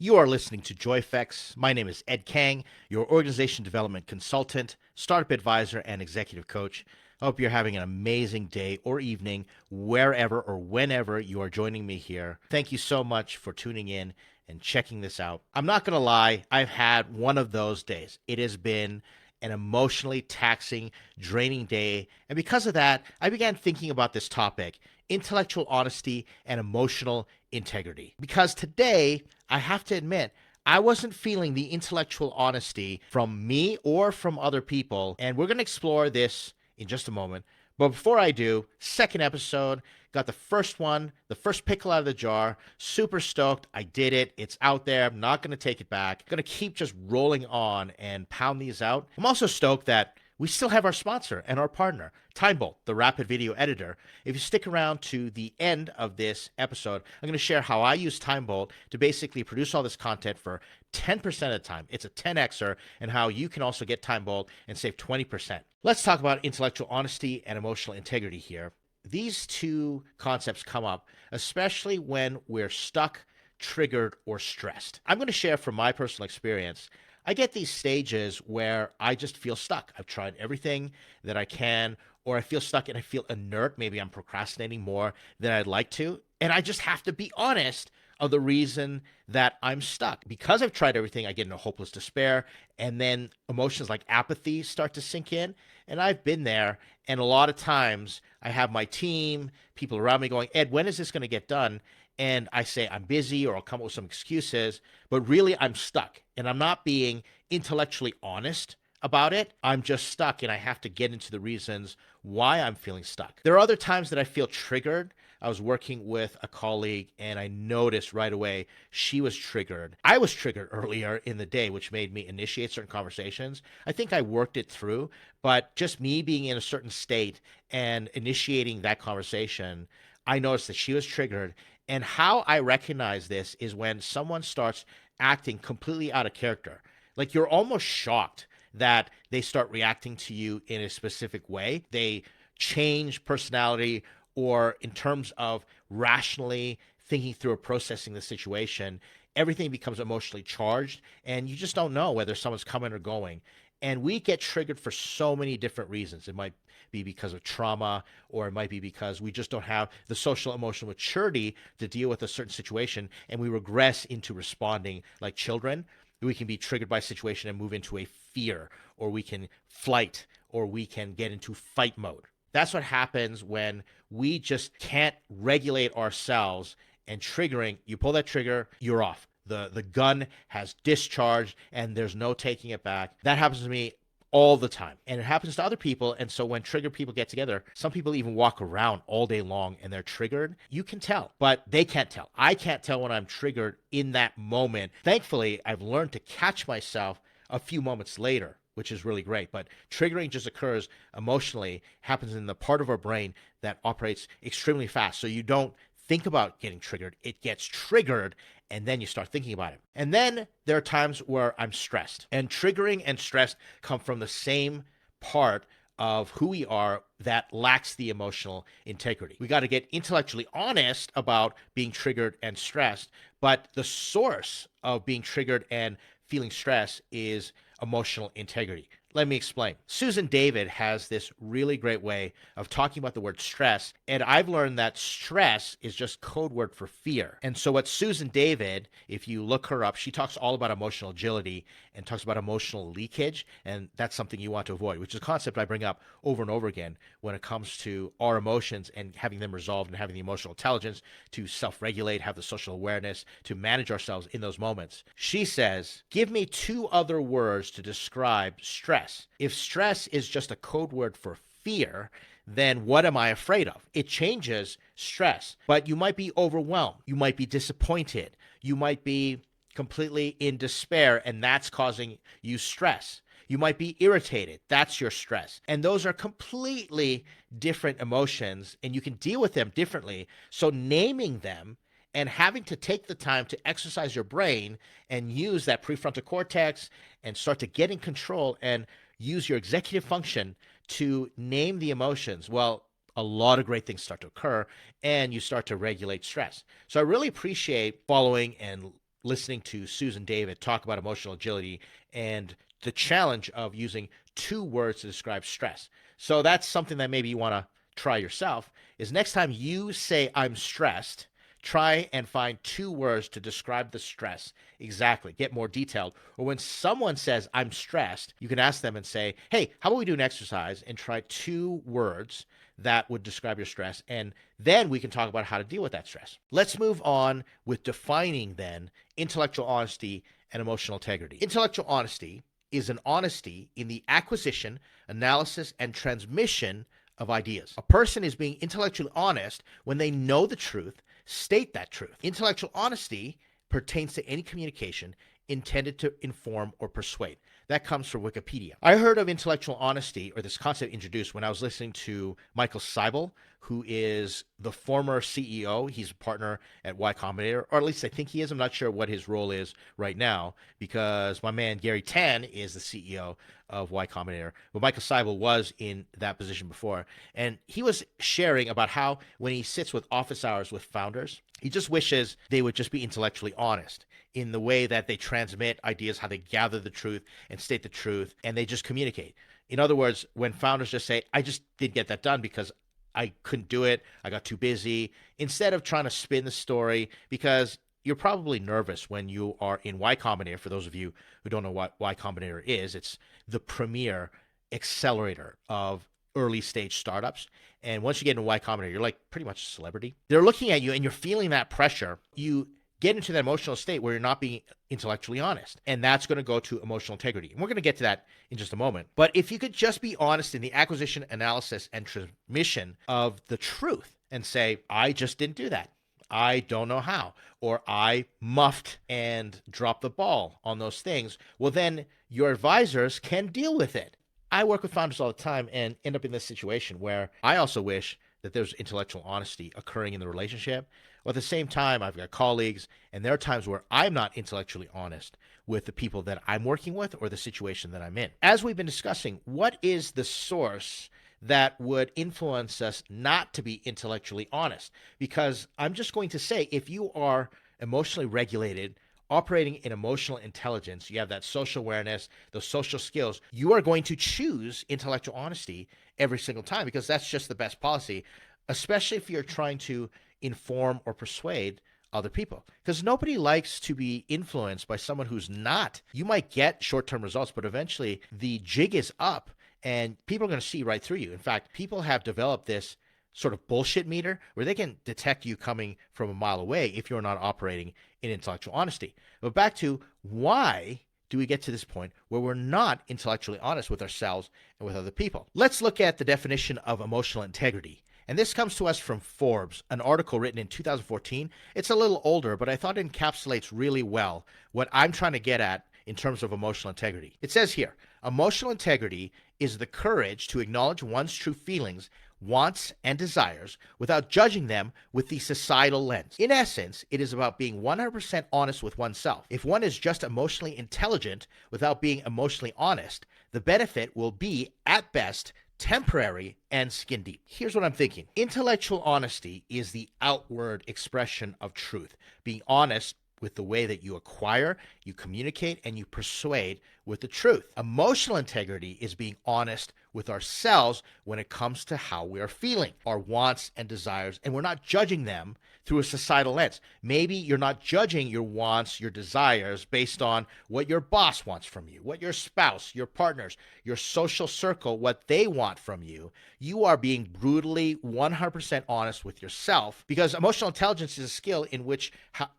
You are listening to JoyFX. My name is Ed Kang, your organization development consultant, startup advisor, and executive coach. I hope you're having an amazing day or evening, wherever or whenever you are joining me here. Thank you so much for tuning in and checking this out. I'm not going to lie, I've had one of those days. It has been an emotionally taxing, draining day. And because of that, I began thinking about this topic: intellectual honesty and emotional integrity. Because today, I have to admit, I wasn't feeling the intellectual honesty from me or from other people. And we're going to explore this in just a moment. But before I do, second episode, got the first one, the first pickle out of the jar. Super stoked. I did it. It's out there. I'm not going to take it back. Going to keep just rolling on and pound these out. I'm also stoked that we still have our sponsor and our partner, TimeBolt, the rapid video editor. If you stick around to the end of this episode, I'm going to share how I use TimeBolt to basically produce all this content for 10% of the time. It's a 10xer, and how you can also get TimeBolt and save 20%. Let's talk about intellectual honesty and emotional integrity here. These two concepts come up, especially when we're stuck, triggered, or stressed. I'm going to share from my personal experience. I get these stages where I just feel stuck. I've tried everything that I can, or I feel stuck and I feel inert. Maybe I'm procrastinating more than I'd like to. And I just have to be honest of the reason that I'm stuck. Because I've tried everything, I get into hopeless despair. And then emotions like apathy start to sink in. And I've been there. And a lot of times I have my team, people around me going, Ed, when is this going to get done? And I say I'm busy, or I'll come up with some excuses, but really I'm stuck, and I'm not being intellectually honest about it. I'm just stuck, and I have to get into the reasons why I'm feeling stuck. There are other times that I feel triggered. I was working with a colleague, and I noticed right away she was triggered. I was triggered earlier in the day, which made me initiate certain conversations. I think I worked it through, but just me being in a certain state and initiating that conversation, I noticed that she was triggered. And how I recognize this is when someone starts acting completely out of character. Like, you're almost shocked that they start reacting to you in a specific way. They change personality, or in terms of rationally thinking through or processing the situation, everything becomes emotionally charged, and you just don't know whether someone's coming or going. And we get triggered for so many different reasons. It might be because of trauma, or it might be because we just don't have the social emotional maturity to deal with a certain situation, and we regress into responding like children. We can be triggered by a situation and move into a fear, or we can flight, or we can get into fight mode. That's what happens when we just can't regulate ourselves, and triggering, you pull that trigger, you're off. The gun has discharged and there's no taking it back. That happens to me all the time, and it happens to other people. And so when triggered people get together, some people even walk around all day long and they're triggered. You can tell, but they can't tell. I can't tell when I'm triggered in that moment. Thankfully, I've learned to catch myself a few moments later, which is really great. But triggering just occurs emotionally, happens in the part of our brain that operates extremely fast. So you don't think about getting triggered. It gets triggered, and then you start thinking about it. And then there are times where I'm stressed. And triggering and stress come from the same part of who we are that lacks the emotional integrity. We got to get intellectually honest about being triggered and stressed, but the source of being triggered and feeling stress is emotional integrity. Let me explain. Susan David has this really great way of talking about the word stress, and I've learned that stress is just code word for fear. And so what Susan David, if you look her up, she talks all about emotional agility and talks about emotional leakage, and that's something you want to avoid, which is a concept I bring up over and over again when it comes to our emotions and having them resolved, and having the emotional intelligence to self-regulate, have the social awareness to manage ourselves in those moments. She says, give me two other words to describe stress. If stress is just a code word for fear, then what am I afraid of? It changes stress, but you might be overwhelmed. You might be disappointed. You might be completely in despair, and that's causing you stress. You might be irritated. That's your stress. And those are completely different emotions, and you can deal with them differently. So naming them and having to take the time to exercise your brain and use that prefrontal cortex and start to get in control and use your executive function to name the emotions, well, a lot of great things start to occur, and you start to regulate stress. So I really appreciate following and listening to Susan David talk about emotional agility and the challenge of using 2 words to describe stress. So that's something that maybe you want to try yourself is next time you say I'm stressed, try and find 2 words to describe the stress exactly, get more detailed. Or when someone says I'm stressed, you can ask them and say, hey, how about we do an exercise and try 2 words that would describe your stress, and then we can talk about how to deal with that stress. Let's move on with defining then intellectual honesty and emotional integrity. Intellectual honesty is an honesty in the acquisition, analysis, and transmission of ideas. A person is being intellectually honest when they know the truth, state that truth. Intellectual honesty pertains to any communication intended to inform or persuade. That comes from Wikipedia. I heard of intellectual honesty, or this concept introduced, when I was listening to Michael Seibel, who is the former CEO. He's a partner at Y Combinator, or at least I think he is. I'm not sure what his role is right now, because my man Gary Tan is the CEO of Y Combinator. But Michael Seibel was in that position before. And he was sharing about how when he sits with office hours with founders, he just wishes they would just be intellectually honest in the way that they transmit ideas, how they gather the truth and state the truth, and they just communicate. In other words, when founders just say, I just didn't get that done because I couldn't do it, I got too busy, instead of trying to spin the story, because you're probably nervous when you are in Y Combinator. For those of you who don't know what Y Combinator is, it's the premier accelerator of early stage startups. And once you get into Y Combinator, you're like pretty much a celebrity. They're looking at you and you're feeling that pressure. You get into that emotional state where you're not being intellectually honest. And that's going to go to emotional integrity. And we're going to get to that in just a moment. But if you could just be honest in the acquisition, analysis, and transmission of the truth and say, I just didn't do that, I don't know how, or I muffed and dropped the ball on those things, well, then your advisors can deal with it. I work with founders all the time and end up in this situation where I also wish that there's intellectual honesty occurring in the relationship. Well, at the same time, I've got colleagues, and there are times where I'm not intellectually honest with the people that I'm working with or the situation that I'm in. As we've been discussing, what is the source that would influence us not to be intellectually honest? Because I'm just going to say, if you are emotionally regulated, operating in emotional intelligence, you have that social awareness, those social skills, you are going to choose intellectual honesty every single time, because that's just the best policy, especially if you're trying to inform or persuade other people. Because nobody likes to be influenced by someone who's not. You might get short-term results, but eventually the jig is up and people are going to see right through you. In fact, people have developed this sort of bullshit meter where they can detect you coming from a mile away if you're not operating in intellectual honesty. But back to, why do we get to this point where we're not intellectually honest with ourselves and with other people? Let's look at the definition of emotional integrity. And this comes to us from Forbes, an article written in 2014. It's a little older, but I thought it encapsulates really well what I'm trying to get at in terms of emotional integrity. It says here, emotional integrity is the courage to acknowledge one's true feelings, wants, and desires without judging them with the societal lens. In essence, it is about being 100% honest with oneself. If one is just emotionally intelligent without being emotionally honest, the benefit will be, at best, temporary and skin deep. Here's what I'm thinking. Intellectual honesty is the outward expression of truth. Being honest with the way that you acquire, you communicate, and you persuade with the truth. Emotional integrity is being honest with ourselves when it comes to how we are feeling, our wants and desires, and we're not judging them through a societal lens. Maybe you're not judging your wants, your desires based on what your boss wants from you, what your spouse, your partners, your social circle, what they want from you. You are being brutally 100% honest with yourself, because emotional intelligence is a skill in which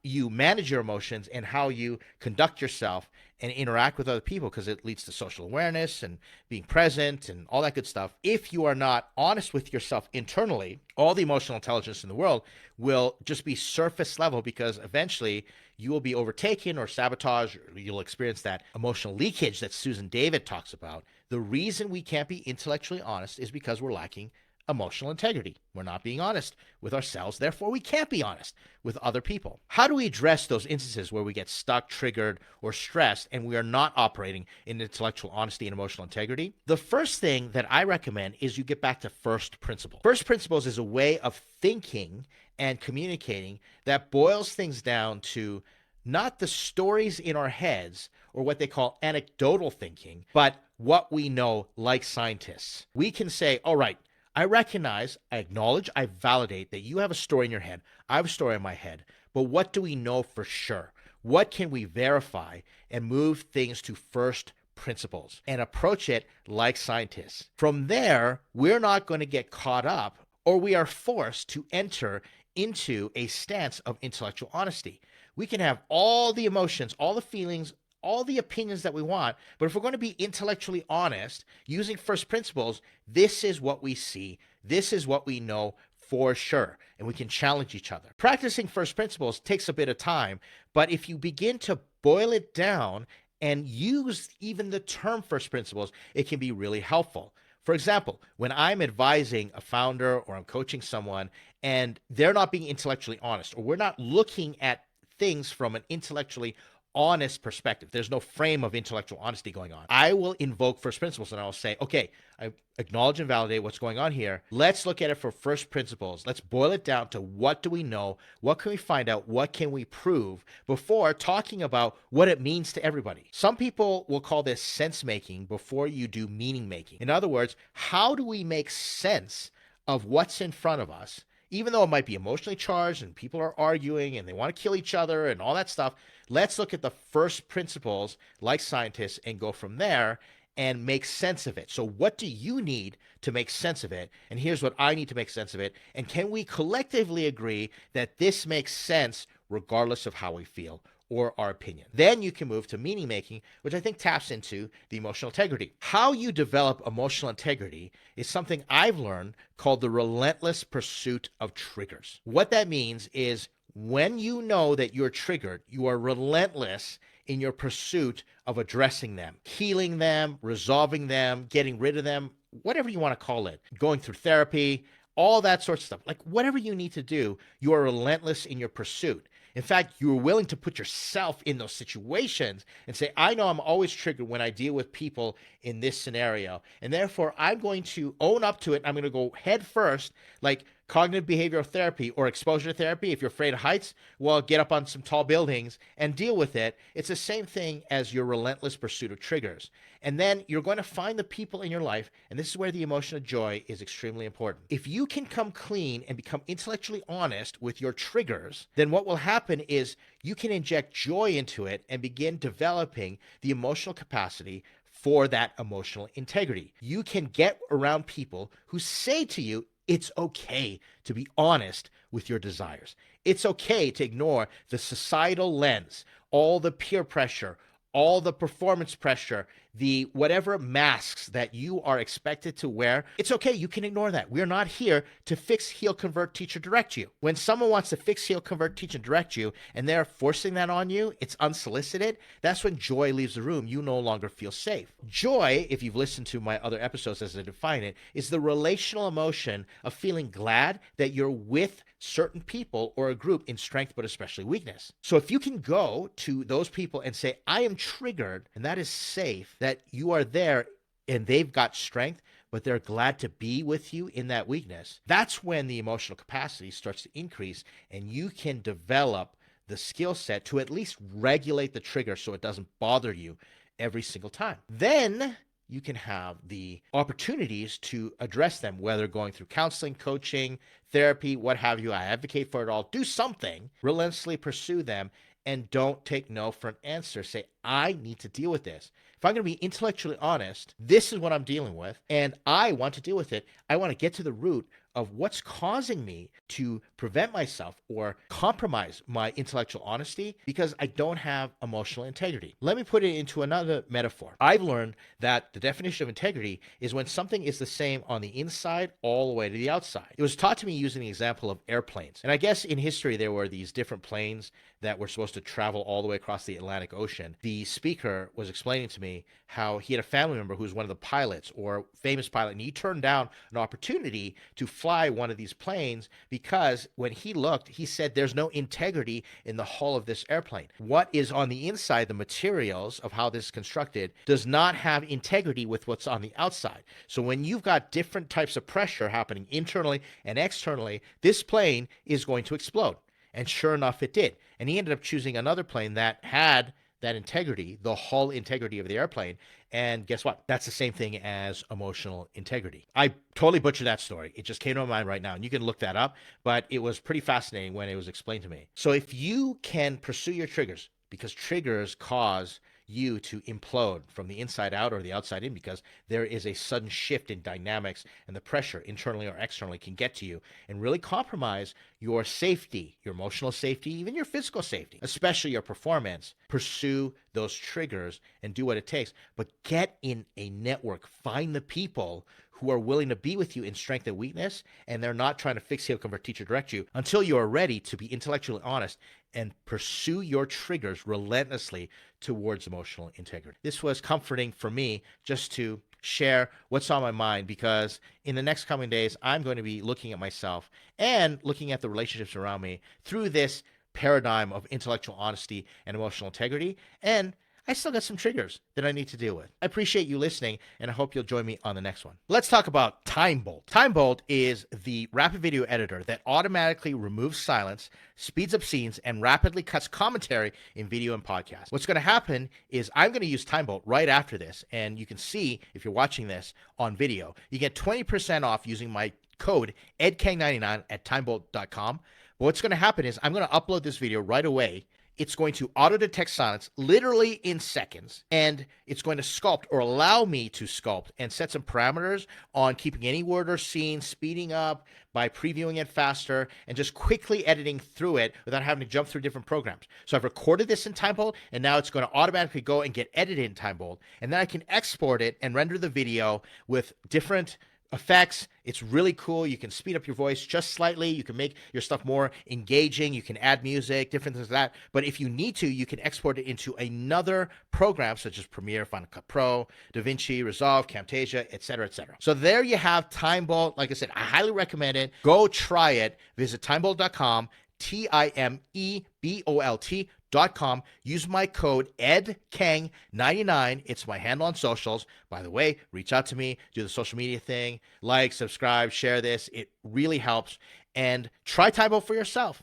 you manage your emotions and how you conduct yourself and interact with other people, because it leads to social awareness and being present and all that good stuff. If you are not honest with yourself internally, all the emotional intelligence in the world will just be surface level, because eventually you will be overtaken or sabotaged, or you'll experience that emotional leakage that Susan David talks about. The reason we can't be intellectually honest is because we're lacking emotional integrity. We're not being honest with ourselves, therefore we can't be honest with other people. How do we address those instances where we get stuck, triggered, or stressed and we are not operating in intellectual honesty and emotional integrity? The first thing that I recommend is you get back to first principles. First principles is a way of thinking and communicating that boils things down to not the stories in our heads or what they call anecdotal thinking, but what we know like scientists. We can say, all right, I recognize, I acknowledge, I validate that you have a story in your head. I have a story in my head, but what do we know for sure? What can we verify and move things to first principles and approach it like scientists? From there, we're not going to get caught up, or we are forced to enter into a stance of intellectual honesty. We can have all the emotions, all the feelings, all the opinions that we want, but if we're going to be intellectually honest using first principles, this is what we see, this is what we know for sure, and we can challenge each other. Practicing first principles takes a bit of time, but if you begin to boil it down and use even the term first principles, it can be really helpful. For example, when I'm advising a founder or I'm coaching someone and they're not being intellectually honest, or we're not looking at things from an intellectually honest perspective, there's no frame of intellectual honesty going on, I will invoke first principles and I'll say, okay, I acknowledge and validate what's going on here. Let's look at it for first principles. Let's boil it down to what do we know? What can we find out? What can we prove before talking about what it means to everybody? Some people will call this sense making before you do meaning making. In other words, how do we make sense of what's in front of us? Even though it might be emotionally charged and people are arguing and they want to kill each other and all that stuff, let's look at the first principles like scientists and go from there and make sense of it. So what do you need to make sense of it? And here's what I need to make sense of it. And can we collectively agree that this makes sense regardless of how we feel or our opinion? Then you can move to meaning making, which I think taps into the emotional integrity. How you develop emotional integrity is something I've learned called the relentless pursuit of triggers. What that means is when you know that you're triggered, you are relentless in your pursuit of addressing them, healing them, resolving them, getting rid of them, whatever you want to call it, going through therapy, all that sort of stuff. Like whatever you need to do, you are relentless in your pursuit. In fact, you're willing to put yourself in those situations and say, I know I'm always triggered when I deal with people in this scenario, and therefore I'm going to own up to it. I'm going to go head first, like cognitive behavioral therapy or exposure therapy. If you're afraid of heights, well, get up on some tall buildings and deal with it. It's the same thing as your relentless pursuit of triggers. And then you're going to find the people in your life, and this is where the emotion of joy is extremely important. If you can come clean and become intellectually honest with your triggers, then what will happen is you can inject joy into it and begin developing the emotional capacity for that emotional integrity. You can get around people who say to you, it's okay to be honest with your desires. It's okay to ignore the societal lens, all the peer pressure, all the performance pressure, the whatever masks that you are expected to wear. It's okay. You can ignore that. We're not here to fix, heal, convert, teach, or direct you. When someone wants to fix, heal, convert, teach, and direct you, and they're forcing that on you, it's unsolicited. That's when joy leaves the room. You no longer feel safe. Joy, if you've listened to my other episodes as I define it, is the relational emotion of feeling glad that you're with certain people or a group in strength, but especially weakness. So if you can go to those people and say, I am triggered, and that is safe, that you are there and they've got strength, but they're glad to be with you in that weakness, that's when the emotional capacity starts to increase and you can develop the skill set to at least regulate the trigger so it doesn't bother you every single time. Then you can have the opportunities to address them, whether going through counseling, coaching, therapy, what have you. I advocate for it all. Do something, relentlessly pursue them, and don't take no for an answer. Say, I need to deal with this. If I'm going to be intellectually honest, this is what I'm dealing with, and I want to deal with it. I want to get to the root of what's causing me to prevent myself or compromise my intellectual honesty because I don't have emotional integrity. Let me put it into another metaphor. I've learned that the definition of integrity is when something is the same on the inside all the way to the outside. It was taught to me using the example of airplanes. And I guess in history, there were these different planes that were supposed to travel all the way across the Atlantic Ocean. The speaker was explaining to me how he had a family member who was one of the pilots or famous pilot, and he turned down an opportunity to fly one of these planes because when he looked, he said there's no integrity in the hull of this airplane. What is on the inside, the materials of how this is constructed, does not have integrity with what's on the outside. So when you've got different types of pressure happening internally and externally, this plane is going to explode. And sure enough, it did. And he ended up choosing another plane that had that integrity, the hull integrity of the airplane. And guess what? That's the same thing as emotional integrity. I totally butchered that story. It just came to my mind right now. And you can look that up, but it was pretty fascinating when it was explained to me. So if you can pursue your triggers, because triggers cause you to implode from the inside out or the outside in, because there is a sudden shift in dynamics, and the pressure internally or externally can get to you and really compromise your safety, your emotional safety, even your physical safety, especially your performance. Pursue those triggers and do what it takes, but get in a network. Find the people who are willing to be with you in strength and weakness, and they're not trying to fix you, convert, teach, or direct you until you are ready to be intellectually honest and pursue your triggers relentlessly towards emotional integrity. This was comforting for me just to share what's on my mind, because in the next coming days, I'm going to be looking at myself and looking at the relationships around me through this paradigm of intellectual honesty and emotional integrity. And I still got some triggers that I need to deal with. I appreciate you listening, and I hope you'll join me on the next one. Let's talk about TimeBolt. TimeBolt is the rapid video editor that automatically removes silence, speeds up scenes, and rapidly cuts commentary in video and podcast. What's going to happen is I'm going to use TimeBolt right after this, and you can see, if you're watching this on video, you get 20% off using my code EDKang99 at timebolt.com. But what's going to happen is I'm going to upload this video right away. It's going to auto-detect silence literally in seconds, and it's going to sculpt or allow me to sculpt and set some parameters on keeping any word or scene, speeding up by previewing it faster, and just quickly editing through it without having to jump through different programs. So I've recorded this in TimeBolt, and now it's going to automatically go and get edited in TimeBolt, and then I can export it and render the video with different effects. It's really cool. You can speed up your voice just slightly. You can make your stuff more engaging. You can add music, different things like that. But if you need to, you can export it into another program such as Premiere, Final Cut Pro, DaVinci, Resolve, Camtasia, etc., etc. So there you have TimeBolt. Like I said, I highly recommend it. Go try it. Visit timebolt.com, TimeBolt.com. Use my code EDKang99. It's my handle on socials. By the way, reach out to me, do the social media thing, like, subscribe, share this. It really helps. And try TimeBolt for yourself.